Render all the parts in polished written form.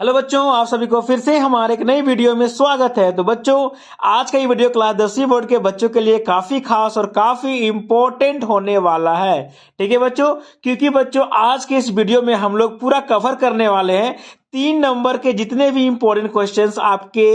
Hello बच्चों, आप सभी को फिर से हमारे एक नई वीडियो में स्वागत है। तो बच्चों, आज का ये वीडियो क्लास 10वीं बोर्ड के बच्चों के लिए काफी खास और काफी इंपॉर्टेंट होने वाला है। ठीक है बच्चों, क्योंकि बच्चों आज के इस वीडियो में हम लोग पूरा कवर करने वाले हैं 3 नंबर के जितने भी इंपॉर्टेंट क्वेश्चंस आपके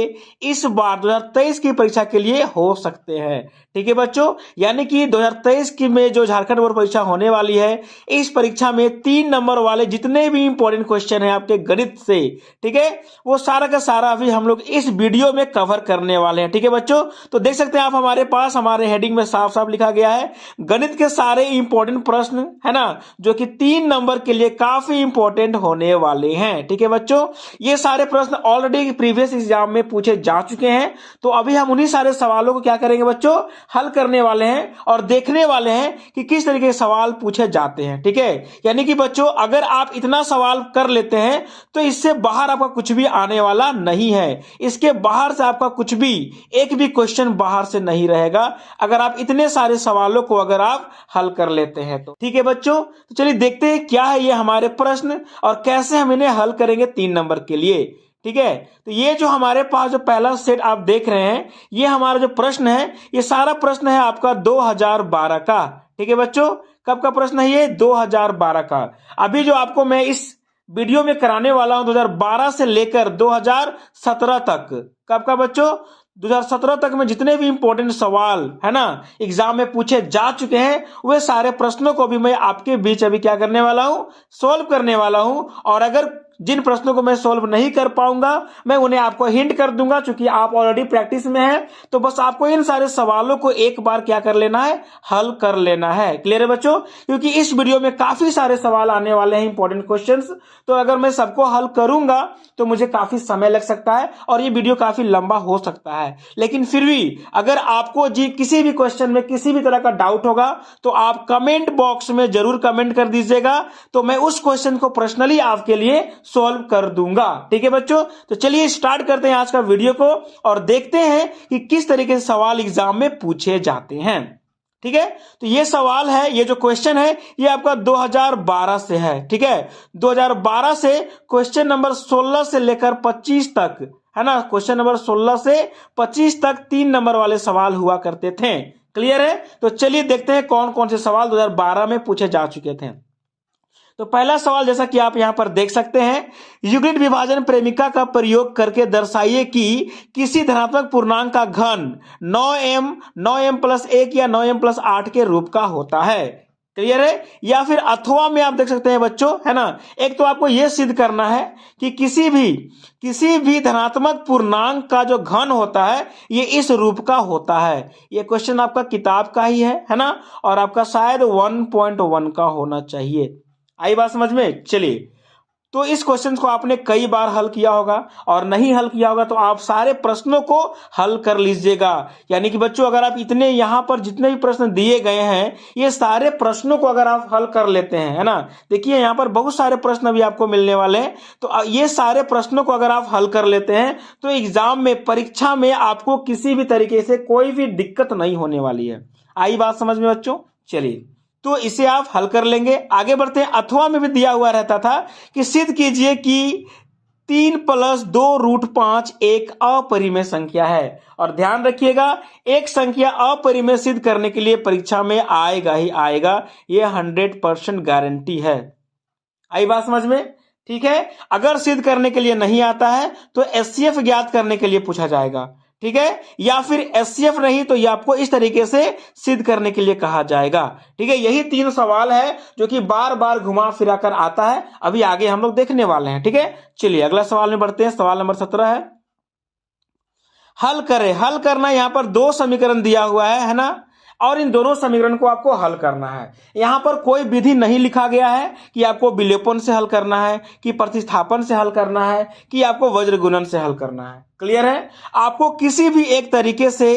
इस बार 2023 की परीक्षा के लिए हो सकते हैं। ठीक है बच्चों, यानी कि 2023 की में जो झारखंड बोर्ड परीक्षा होने वाली है, इस परीक्षा में 3 नंबर वाले जितने भी इंपॉर्टेंट क्वेश्चन है आपके गणित से, ठीक है, वो सारा का सारा अभी हम लोग इस वीडियो में कवर करने वाले हैं। ठीक है बच्चों, तो देख सकते हैं आप हमारे पास हमारे हेडिंग में साफ साफ लिखा गया है गणित के सारे इंपॉर्टेंट प्रश्न, है ना, जो कि 3 नंबर के लिए काफी इंपॉर्टेंट होने वाले हैं। ठीक है बच्चों, ये सारे प्रश्न ऑलरेडी प्रीवियस एग्जाम में पूछे जा चुके हैं, तो अभी हम उन्हीं सारे सवालों को क्या करेंगे बच्चों, हल करने वाले हैं और देखने वाले हैं कि किस तरीके के सवाल पूछे जाते हैं। ठीक है, यानी कि बच्चों अगर आप इतना सवाल कर लेते हैं तो इससे बाहर आपका कुछ भी आने वाला नहीं है। इसके बाहर से आपका कुछ भी एक भी क्वेश्चन बाहर से नहीं रहेगा अगर आप इतने सारे सवालों को अगर आप हल कर लेते हैं तो। ठीक है बच्चों, तो चलिए देखते हैं क्या है ये हमारे प्रश्न और कैसे हम इन्हें हल करेंगे 3 नंबर के लिए। ठीक है, तो ये जो हमारे पास जो पहला सेट आप देख रहे हैं, ये हमारा जो प्रश्न है, ये सारा प्रश्न है आपका 2012 का। ठीक है बच्चों, कब का प्रश्न है ये? 2012 का। अभी जो आपको मैं इस वीडियो में कराने वाला हूं 2012 से लेकर 2017 तक। कब का बच्चों? 2017 तक में जितने भी इंपॉर्टेंट सवाल है ना एग्जाम में पूछे जा चुके हैं, वे सारे प्रश्नों को भी मैं आपके बीच अभी क्या करने वाला हूं, सॉल्व करने वाला हूं। और अगर जिन प्रश्नों को मैं सॉल्व नहीं कर पाऊंगा, मैं उन्हें आपको हिंट कर दूंगा, क्योंकि आप ऑलरेडी प्रैक्टिस में हैं, तो बस आपको इन सारे सवालों को एक बार क्या कर लेना है, हल कर लेना है। क्लियर है बच्चों? क्योंकि इस वीडियो में काफी सारे सवाल आने वाले हैं, इंपॉर्टेंट क्वेश्चंस, तो अगर मैं सबको हल करूंगा तो मुझे काफी समय लग सकता है और ये वीडियो काफी लंबा हो सकता है। लेकिन फिर भी अगर आपको जी किसी भी क्वेश्चन में किसी भी तरह का डाउट होगा तो आप कमेंट बॉक्स में जरूर कमेंट कर दीजिएगा, तो मैं उस क्वेश्चन को पर्सनली आपके लिए सॉल्व कर दूंगा। ठीक है बच्चों, तो चलिए स्टार्ट करते हैं आज का वीडियो को और देखते हैं कि किस तरीके से सवाल एग्जाम में पूछे जाते हैं। ठीक है, तो ये सवाल है, ये जो क्वेश्चन है ये आपका 2012 से है। ठीक है, 2012 से क्वेश्चन नंबर 16 से लेकर 25 तक, है ना, क्वेश्चन नंबर 16 से 25 तक 3 नंबर वाले सवाल हुआ करते थे। क्लियर है? तो चलिए देखते हैं कौन कौन से सवाल 2012 में पूछे जा चुके थे। तो पहला सवाल जैसा कि आप यहां पर देख सकते हैं, यूक्लिड विभाजन प्रेमिका का प्रयोग करके दर्शाइए कि किसी धनात्मक पूर्णांक का घन 9m प्लस 1 या 9m प्लस 8 के रूप का होता है। क्लियर है? या फिर अथवा में आप देख सकते हैं बच्चों, है ना, एक तो आपको यह सिद्ध करना है कि किसी भी धनात्मक पूर्णांक का जो घन होता है ये इस रूप का होता है। ये क्वेश्चन आपका किताब का ही है ना, और आपका शायद 1.1 का होना चाहिए। आई बात समझ में? चलिए, तो इस क्वेश्चन को आपने कई बार हल किया होगा और नहीं हल किया होगा तो आप सारे प्रश्नों को हल कर लीजिएगा। यानी कि बच्चों अगर आप इतने यहां पर जितने भी प्रश्न दिए गए हैं, ये सारे प्रश्नों को अगर आप हल कर लेते हैं, है ना, देखिए यहां पर बहुत सारे प्रश्न अभी आपको मिलने वाले हैं, तो ये सारे प्रश्नों को अगर आप हल कर लेते हैं तो एग्जाम में, परीक्षा में आपको किसी भी तरीके से कोई भी दिक्कत नहीं होने वाली है। आई बात समझ में बच्चों? चलिए, तो इसे आप हल कर लेंगे। आगे बढ़ते हैं। अथवा में भी दिया हुआ रहता था कि सिद्ध कीजिए कि 3 + 2√5 एक अपरिमेय संख्या है। और ध्यान रखिएगा, एक संख्या अपरिमेय सिद्ध करने के लिए परीक्षा में आएगा ही आएगा, यह 100% गारंटी है। आई बात समझ में? ठीक है, अगर सिद्ध करने के लिए नहीं आता है तो एचसीएफ ज्ञात करने के लिए पूछा जाएगा। ठीक है, या फिर एचसीएफ नहीं तो ये आपको इस तरीके से सिद्ध करने के लिए कहा जाएगा। ठीक है, यही 3 सवाल है जो कि बार बार घुमा फिरा कर आता है, अभी आगे हम लोग देखने वाले हैं। ठीक है, चलिए अगला सवाल में बढ़ते हैं। सवाल नंबर 17 है, हल करें। हल करना, यहां पर 2 समीकरण दिया हुआ है ना, और इन दोनों समीकरण को आपको हल करना है। यहां पर कोई विधि नहीं लिखा गया है कि आपको विलोपन से हल करना है, कि प्रतिस्थापन से हल करना है, कि आपको वज्र गुणन से हल करना है। क्लियर है? आपको किसी भी एक तरीके से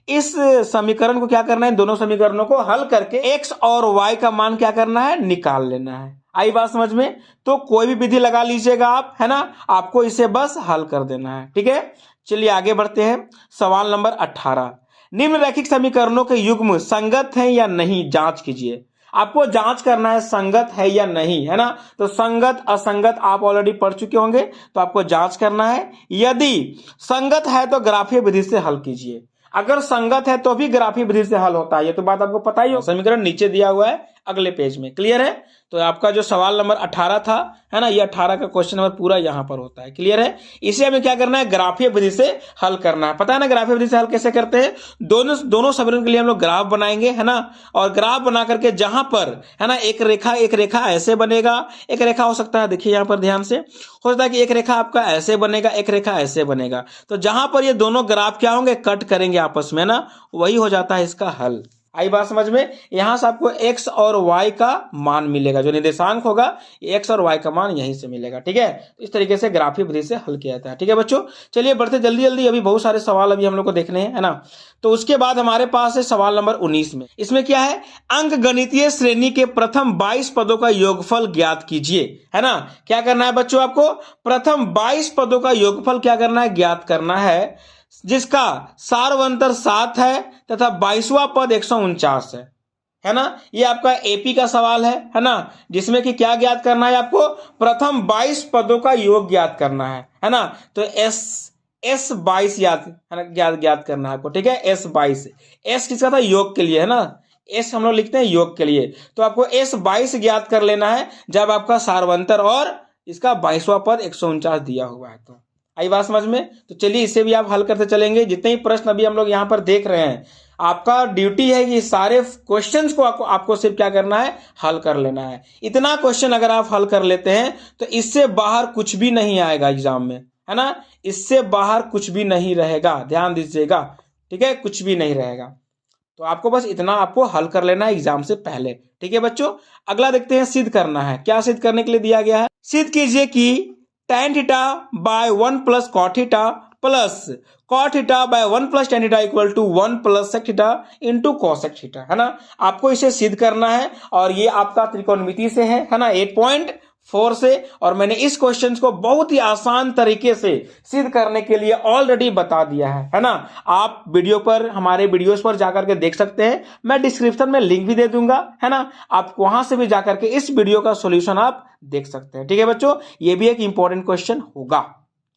इस समीकरण को क्या करना है, इन दोनों समीकरणों को हल करके x और y का मान क्या करना है, निकाल लेना है। आई बात समझ में? तो कोई भी विधि लगा लीजिएगा आप, है ना, आपको इसे बस हल कर देना है। ठीक है, चलिए आगे बढ़ते हैं। सवाल नंबर 18, निम्नलिखित समीकरणों के युग्म संगत हैं या नहीं, जांच कीजिए। आपको जांच करना है संगत है या नहीं, है ना। तो संगत असंगत आप ऑलरेडी पढ़ चुके होंगे, तो आपको जांच करना है। यदि संगत है तो ग्राफीय विधि से हल कीजिए, अगर संगत है तो भी ग्राफीय विधि से हल होता है, ये तो बात आपको पता ही हो। समीकरण नीचे दिया हुआ है अगले पेज में, क्लियर है। तो आपका जो सवाल नंबर 18 था, है ना, ये 18 का क्वेश्चन नंबर पूरा यहां पर होता है, क्लियर है। इसे हमें क्या करना है, ग्राफीय विधि से हल करना है। पता है ना ग्राफीय विधि से हल कैसे करते हैं, दोनों समीकरण के लिए हम लोग ग्राफ बनाएंगे, है ना। और ग्राफ बना करके जहां पर, है ना, एक रेखा ऐसे बनेगा, एक रेखा हो सकता है, देखिए यहां पर ध्यान से, हो सकता है कि एक रेखा आपका ऐसे बनेगा, एक रेखा ऐसे बनेगा। तो जहां पर ये दोनों ग्राफ क्या होंगे, कट करेंगे आपस में ना, वही हो जाता है इसका हल। आई बात समझ में। यहां से आपको x और y का मान मिलेगा, जो निर्देशांक होगा x और y का मान यहीं से मिलेगा, ठीक है। तो इस तरीके से ग्राफीय विधि से हल किया जाता है, ठीक है बच्चों। चलिए बढ़ते जल्दी जल्दी, अभी बहुत सारे सवाल अभी हम लोग को देखने हैं, है ना। तो उसके बाद हमारे पास है सवाल नंबर 19 में। इसमें क्या है, अंक गणितीय श्रेणी के प्रथम 22 पदों का योगफल ज्ञात कीजिए, है ना। क्या करना है बच्चों, आपको प्रथम 22 पदों का योगफल क्या करना है, ज्ञात करना है, जिसका सार्वंतर 7 है तथा 22वां पद 149 है ना। ये आपका एपी का सवाल है ना, जिसमें कि क्या ज्ञात करना है, आपको प्रथम 22 पदों का योग ज्ञात करना है ना। तो एस 22 याद है ना, ज्ञात करना है आपको, ठीक है। S22, एस किसका था, योग के लिए, है ना। एस हम लोग लिखते हैं योग के लिए, तो आपको S22 ज्ञात कर लेना है जब आपका सार्वंतर और इसका 22वां पद 149 दिया हुआ है। तो आई बात समझ में। तो चलिए इसे भी आप हल करते चलेंगे। जितने ही प्रश्न अभी हम लोग यहाँ पर देख रहे हैं, आपका ड्यूटी है कि सारे क्वेश्चंस को आपको सिर्फ क्या करना है, हल कर लेना है। इतना क्वेश्चन अगर आप हल कर लेते हैं तो इससे बाहर कुछ भी नहीं आएगा एग्जाम में, है ना। इससे बाहर कुछ भी नहीं रहेगा, ध्यान दीजिएगा, ठीक है, कुछ भी नहीं रहेगा। तो आपको बस इतना आपको हल कर लेना है एग्जाम से पहले, ठीक है बच्चों। अगला देखते हैं, सिद्ध करना है। क्या सिद्ध करने के लिए दिया गया है, सिद्ध कीजिए कि tan theta by 1 plus cot theta plus cot theta by 1 plus tan theta equal to 1 plus sec theta into cosec theta, है ना। आपको इसे सिद्ध करना है, और ये आपका त्रिकोणमिति से है ना, 8.4 से। और मैंने इस क्वेश्चन को बहुत ही आसान तरीके से सिद्ध करने के लिए ऑलरेडी बता दिया है ना। आप वीडियो पर, हमारे वीडियोस पर जाकर के देख सकते हैं, मैं डिस्क्रिप्शन में लिंक भी दे दूंगा, है ना। आप वहां से भी जाकर के इस वीडियो का सॉल्यूशन आप देख सकते हैं, ठीक है बच्चों। ये भी एक इंपॉर्टेंट क्वेश्चन होगा।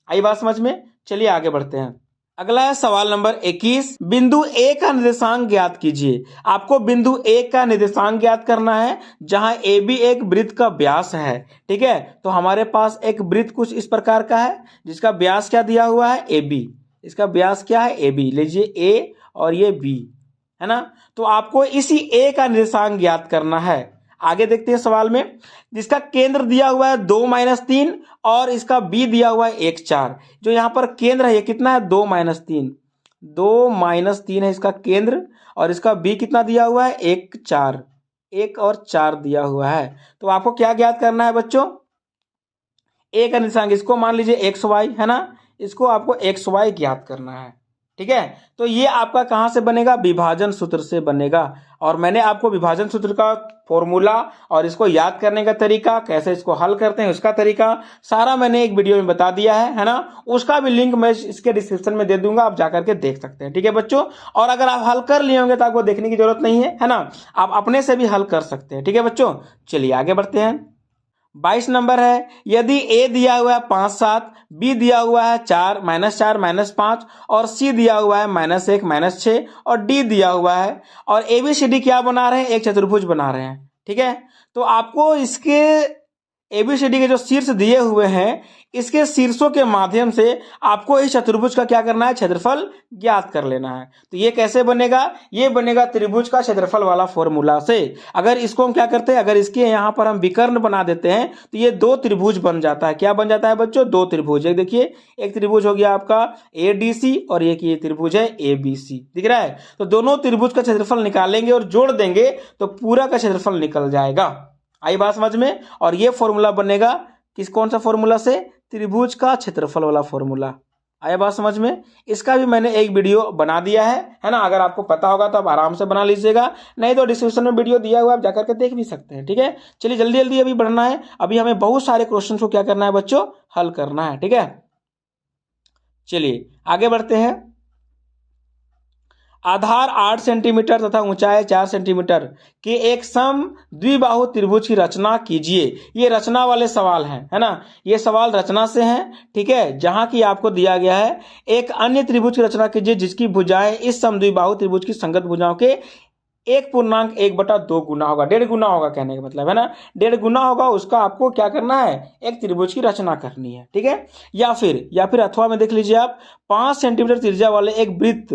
आई बात समझ में। चलिए आगे बढ़ते हैं। अगला है सवाल नंबर 21, बिंदु ए का निर्देशांक ज्ञात कीजिए। आपको बिंदु ए का निर्देशांक ज्ञात करना है, जहां ए बी एक वृत्त का व्यास है, ठीक है। तो हमारे पास एक वृत्त कुछ इस प्रकार का है, जिसका व्यास क्या दिया हुआ है, ए बी। इसका व्यास क्या है, ए बी। लीजिए ए और ये बी, है ना। तो आपको इसी ए का निर्देशांक ज्ञात करना है। आगे देखते हैं सवाल में, जिसका केंद्र दिया हुआ है 2-3 और इसका बी दिया हुआ है 1-4। जो यहां पर केंद्र है ये कितना है, 2-3, 2-3 है इसका केंद्र, और इसका बी कितना दिया हुआ है, 1-4, 1 और 4 दिया हुआ है। तो आपको क्या ज्ञात करना है बच्चों, ए का निर्देशांक, इसको मान लीजिए एक्स वाई, है ना, इसको आपको एक्स वाई ज्ञात करना है, ठीक है। तो ये आपका कहां से बनेगा, विभाजन सूत्र से बनेगा। और मैंने आपको विभाजन सूत्र का फॉर्मूला और इसको याद करने का तरीका, कैसे इसको हल करते हैं उसका तरीका, सारा मैंने एक वीडियो में बता दिया है ना। उसका भी लिंक मैं इसके डिस्क्रिप्शन में दे दूंगा, आप जाकर के देख सकते हैं, ठीक है बच्चों। और अगर आप हल कर लिए होंगे तो आपको देखने की जरूरत नहीं है ना, आप अपने से भी हल कर सकते हैं, ठीक है बच्चों। चलिए आगे बढ़ते हैं। 22 नंबर है, यदि ए दिया हुआ है 5-7, बी दिया हुआ है 4 -5 और सी दिया हुआ है -1 -6 और डी दिया हुआ है, और एबीसीडी क्या बना रहे हैं, एक चतुर्भुज बना रहे हैं, ठीक है। तो आपको इसके एबीसीडी के जो शीर्ष दिए हुए हैं, इसके शीर्षों के माध्यम से आपको इस चतुर्भुज का क्या करना है, क्षेत्रफल ज्ञात कर लेना है। तो ये कैसे बनेगा, ये बनेगा त्रिभुज का क्षेत्रफल वाला फॉर्मूला से। अगर इसको हम क्या करते हैं, अगर इसके यहां पर हम विकर्ण बना देते हैं तो ये 2 त्रिभुज बन जाता है। क्या बन जाता है बच्चों, 2 त्रिभुज। एक देखिए, एक त्रिभुज हो गया आपका ADC और एक ये त्रिभुज है ABC, दिख रहा है। तो दोनों त्रिभुज का क्षेत्रफल निकालेंगे और जोड़ देंगे तो पूरा का क्षेत्रफल निकल जाएगा। आई बात समझ में। और ये फॉर्मूला बनेगा कौन सा फॉर्मूला से, त्रिभुज का क्षेत्रफल वाला फॉर्मूला। आया बात समझ में। इसका भी मैंने एक वीडियो बना दिया है ना। अगर आपको पता होगा तो आप आराम से बना लीजिएगा, नहीं तो डिस्क्रिप्शन में वीडियो दिया हुआ, आप जाकर के देख भी सकते हैं, ठीक है। चलिए जल्दी जल्दी अभी बढ़ना है, अभी हमें बहुत सारे क्वेश्चन को क्या करना है बच्चों, हल करना है, ठीक है। चलिए आगे बढ़ते हैं। आधार 8 सेंटीमीटर तथा ऊंचाई 4 सेंटीमीटर के एक सम द्विबाहु त्रिभुज की रचना कीजिए। ये रचना वाले सवाल हैं, है ना, ये सवाल रचना से हैं, ठीक है, जहां की आपको दिया गया है एक अन्य त्रिभुज की रचना कीजिए जिसकी भुजाएं इस सम द्विबाहु त्रिभुज की संगत भुजाओं के 1.1/2 गुना होगा, 1.5 गुना होगा, कहने का मतलब है ना, 1.5 गुना होगा, उसका आपको क्या करना है, एक त्रिभुज की रचना करनी है, ठीक है। या फिर अथवा में देख लीजिए आप, 5 सेंटीमीटर त्रिज्या वाले एक वृत्त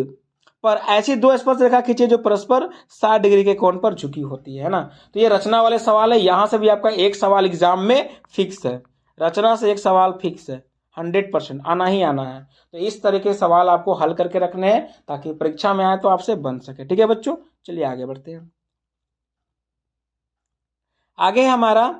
पर ऐसी दो स्पर्श रेखा खींचे जो परस्पर 60 डिग्री के कोण पर झुकी होती है ना। तो ये रचना वाले सवाल है, यहां से भी आपका एक सवाल एग्जाम में फिक्स है, रचना से एक सवाल फिक्स है, 100% आना ही आना है। तो इस तरह के सवाल आपको हल करके रखने हैं ताकि परीक्षा में आए तो आपसे बन सके, ठीक है बच्चों। चलिए आगे बढ़ते हैं। आगे हमारा,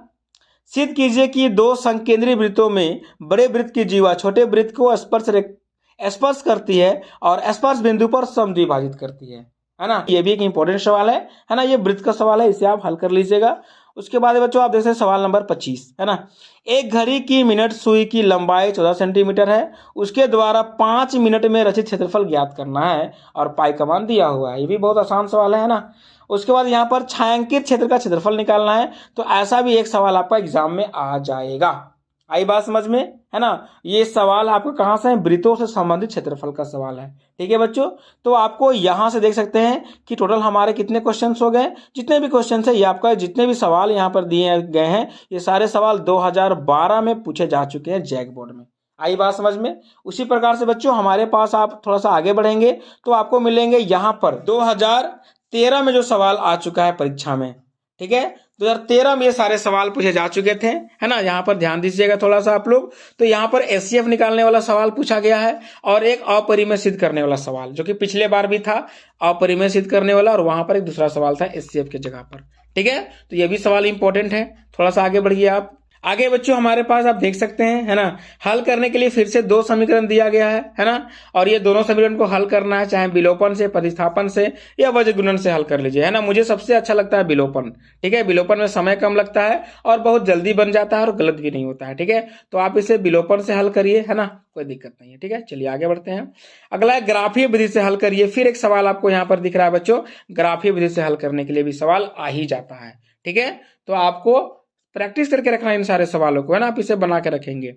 सिद्ध कीजिए कि दो संकेंद्रीय वृत्तों में बड़े वृत्त की जीवा छोटे वृत्त को स्पर्श करती है और स्पर्श बिंदु पर समद्विभाजित करती है ना। ये भी एक इंपॉर्टेंट सवाल है ना, ये वृत्त का सवाल है, इसे आप हल कर लीजिएगा। उसके बाद बच्चों आप देखते हैं सवाल नंबर 25, है ना। एक घड़ी की मिनट सुई की लंबाई 14 सेंटीमीटर है, उसके द्वारा 5 मिनट में रचित क्षेत्रफल ज्ञात करना है और पाई का मान दिया हुआ है। ये भी बहुत आसान सवाल है ना। उसके बाद यहाँ पर छायांकित क्षेत्र का क्षेत्रफल निकालना है, तो ऐसा भी एक सवाल आपका एग्जाम में आ जाएगा। आई बात समझ में, है ना। ये सवाल आपको कहां से है, वृत्तों से संबंधित क्षेत्रफल का सवाल है, ठीक है बच्चों। तो आपको यहां से देख सकते हैं कि टोटल हमारे कितने क्वेश्चंस हो गए, जितने भी क्वेश्चंस है ये आपका, जितने भी सवाल यहां पर दिए गए हैं ये सारे सवाल 2012 में पूछे जा चुके हैं जैक बोर्ड में। आई बात समझ में। उसी प्रकार से बच्चों हमारे पास आप थोड़ा सा आगे बढ़ेंगे तो आपको मिलेंगे यहां पर 2013 में जो सवाल आ चुका है परीक्षा में, ठीक है, 2013 में ये सारे सवाल पूछे जा चुके थे, है ना। यहाँ पर ध्यान दीजिएगा थोड़ा सा आप लोग। तो यहाँ पर एचसीएफ निकालने वाला सवाल पूछा गया है और एक अपरिमेय सिद्ध करने वाला सवाल, जो कि पिछले बार भी था अपरिमेय सिद्ध करने वाला, और वहां पर एक दूसरा सवाल था एचसीएफ की जगह पर, ठीक है। तो ये भी सवाल इंपॉर्टेंट है, थोड़ा सा आगे बढ़िए आप। आगे बच्चों हमारे पास आप देख सकते हैं, है ना, हल करने के लिए फिर से दो समीकरण दिया गया है ना। और ये दोनों समीकरण को हल करना है, चाहे विलोपन से, प्रतिस्थापन से या वज्र गुणन से हल कर लीजिए, है ना। मुझे सबसे अच्छा लगता है विलोपन, ठीक है, विलोपन में समय कम लगता है और बहुत जल्दी बन जाता है और गलत भी नहीं होता है, ठीक है। तो आप इसे विलोपन से हल करिए, है ना, कोई दिक्कत नहीं है, ठीक है। चलिए आगे बढ़ते हैं। अगला है ग्राफीय विधि से हल करिए। फिर एक सवाल आपको यहाँ पर दिख रहा है बच्चों, ग्राफीय विधि से हल करने के लिए भी सवाल आ ही जाता है, ठीक है। तो आपको प्रैक्टिस करके रखना इन सारे सवालों को, है ना, आप इसे बना के रखेंगे।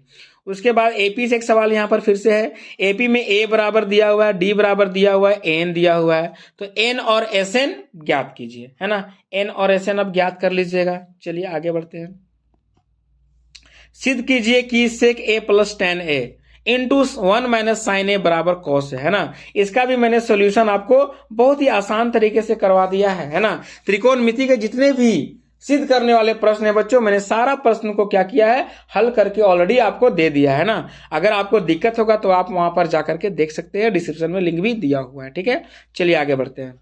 उसके बाद एपी से एक सवाल यहां पर फिर से है। एपी में ए बराबर दिया हुआ है, डी बराबर दिया हुआ है, एन दिया हुआ है, तो एन और एस एन ज्ञात कीजिए, है ना। एन और एस एन अब ज्ञात कर लीजिएगा। चलिए आगे बढ़ते हैं। सिद्ध कीजिए कि sec A plus tan a into 1 minus sine A बराबर कॉस है ना। इसका भी मैंने सोल्यूशन आपको बहुत ही आसान तरीके से करवा दिया है ना। त्रिकोणमिति के जितने भी सिद्ध करने वाले प्रश्न है बच्चों, मैंने सारा प्रश्न को क्या किया है, हल करके ऑलरेडी आपको दे दिया है ना। अगर आपको दिक्कत होगा तो आप वहां पर जाकर के देख सकते हैं, डिस्क्रिप्शन में लिंक भी दिया हुआ है, ठीक है। चलिए आगे बढ़ते हैं।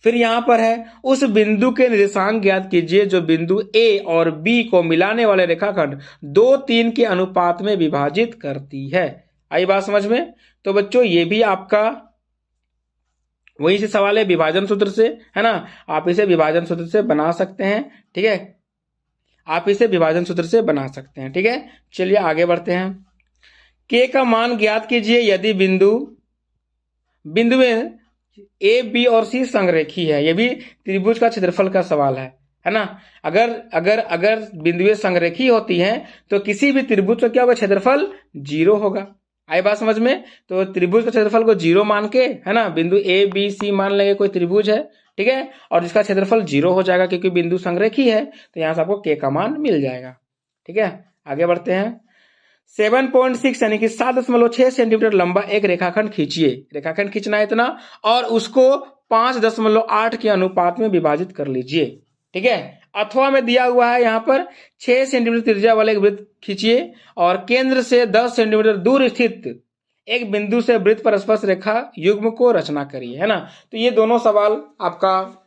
फिर यहां पर है, उस बिंदु के निर्देशांक ज्ञात कीजिए जो बिंदु ए और बी को मिलाने वाले रेखाखंड 2-3 के अनुपात में विभाजित करती है। आई बात समझ में। तो बच्चों ये भी आपका वही से सवाल है, विभाजन सूत्र से, है ना। आप इसे विभाजन सूत्र से बना सकते हैं, ठीक है, आप इसे विभाजन सूत्र से बना सकते हैं, ठीक है। चलिए आगे बढ़ते हैं। के का मान ज्ञात कीजिए यदि बिंदु में ए बी और सी संरेखी है। यह भी त्रिभुज का क्षेत्रफल का सवाल है ना। अगर अगर अगर बिंदुएं संरेखी होती हैं तो किसी भी त्रिभुज का क्या होगा, क्षेत्रफल 0 होगा। आई बात समझ में। तो त्रिभुज का क्षेत्रफल को 0 मान के, है ना, बिंदु ए बी सी मान लेंगे कोई त्रिभुज है, ठीक है, और जिसका क्षेत्रफल 0 हो जाएगा क्योंकि बिंदु संरेखी है, तो यहां से आपको के का मान मिल जाएगा, ठीक है। आगे बढ़ते हैं। 7.6 यानी कि 7.6 सेंटीमीटर लंबा एक रेखाखंड खींचिए। रेखाखंड खींचना है इतना, और उसको 5.8 के अनुपात में विभाजित कर लीजिए, ठीक है। अथवा में दिया हुआ है यहां पर 6 सेंटीमीटर त्रिज्या वाले एक वृत्त खींचिए और केंद्र से 10 सेंटीमीटर दूर स्थित एक बिंदु से वृत्त पर स्पर्श रेखा युग्म को रचना करिए, है ना। तो ये दोनों सवाल आपका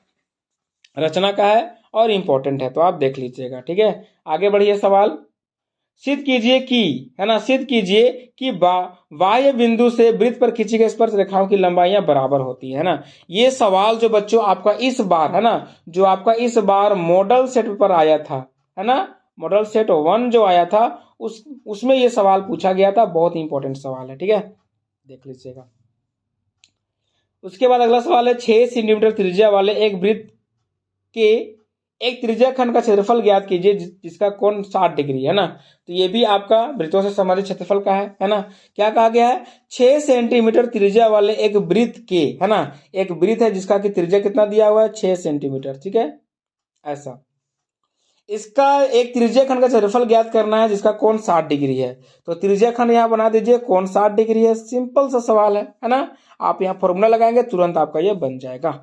रचना का है और इंपॉर्टेंट है, तो आप देख लीजिएगा, ठीक है। आगे बढ़िए। सवाल सिद्ध कीजिए कि, है ना, सिद्ध कीजिए कि बाह्य बिंदु से वृत्त पर खींची गई स्पर्श रेखाओं की लंबाइयां बराबर होती है ना। ये सवाल जो बच्चों आपका इस बार, है ना, जो आपका इस बार मॉडल सेट पर आया था, है ना, मॉडल सेट 1 जो आया था उसमें ये सवाल पूछा गया था। बहुत इंपॉर्टेंट सवाल है, ठीक है, देख लीजिएगा। उसके बाद अगला सवाल है 6 सेंटीमीटर त्रिज्या वाले एक वृत्त के एक त्रिज्या खंड का क्षेत्रफल ज्ञात कीजिए जिसका कोण 60 डिग्री है ना। तो ये भी आपका वृत्तों से संबंधित क्षेत्रफल का है ना। क्या कहा गया है, 6 सेंटीमीटर त्रिज्या वाले एक वृत्त के, है ना, एक वृत्त है जिसका कि त्रिज्या कितना दिया हुआ है, 6 सेंटीमीटर, ठीक है। ऐसा इसका एक त्रिज्या खंड का क्षेत्रफल ज्ञात करना है जिसका कोण 60 डिग्री है। तो त्रिज्या खंड यहां बना दीजिए, कोण 60 डिग्री है। सिंपल सा सवाल है ना। आप यहाँ फॉर्मूला लगाएंगे तुरंत आपका ये बन जाएगा।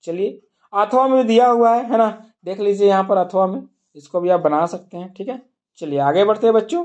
चलिए, अथवा में दिया हुआ है ना, देख लीजिए यहाँ पर अथवा में, इसको भी आप बना सकते हैं, ठीक है। चलिए आगे बढ़ते हैं बच्चों।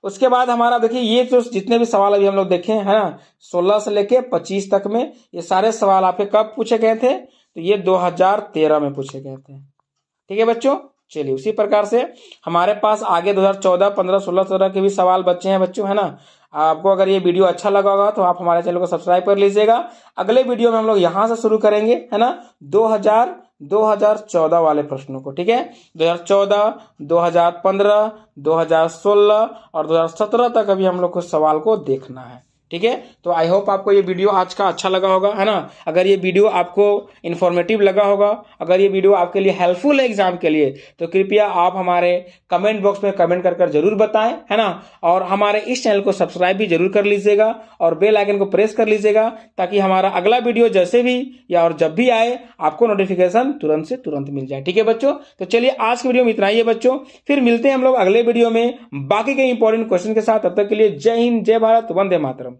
उसके बाद हमारा देखिए ये तो जितने भी सवाल अभी हम लोग देखे हैं ना, 16 से लेके 25 तक में, ये सारे सवाल आपके कब पूछे गए थे, तो ये 2013 में पूछे गए थे, ठीक है बच्चों। चलिए उसी प्रकार से हमारे पास आगे 2014, 15, 16, 17 के भी सवाल बच्चे हैं बच्चों, है ना। आपको अगर ये वीडियो अच्छा लगा होगा तो आप हमारे चैनल को सब्सक्राइब कर लीजिएगा। अगले वीडियो में हम लोग यहां से शुरू करेंगे, है ना, 2014 वाले प्रश्नों को, ठीक है। 2014, 2015, 2016 और 2017 तक अभी हम लोग को सवाल को देखना है, ठीक है। तो आई होप आपको ये वीडियो आज का अच्छा लगा होगा, है ना। अगर ये वीडियो आपको इन्फॉर्मेटिव लगा होगा, अगर ये वीडियो आपके लिए हेल्पफुल है एग्जाम के लिए, तो कृपया आप हमारे कमेंट बॉक्स में कमेंट कर जरूर बताएं, है ना। और हमारे इस चैनल को सब्सक्राइब भी जरूर कर लीजिएगा और बेल आइकन को प्रेस कर लीजिएगा, ताकि हमारा अगला वीडियो जैसे भी या और जब भी आए आपको नोटिफिकेशन तुरंत से तुरंत मिल जाए, ठीक है बच्चों। तो चलिए आज की वीडियो में इतना ही है बच्चों, फिर मिलते हैं हम लोग अगले वीडियो में बाकी के इंपॉर्टेंट क्वेश्चन के साथ। तब तक के लिए जय हिंद, जय भारत, वंदे मातरम।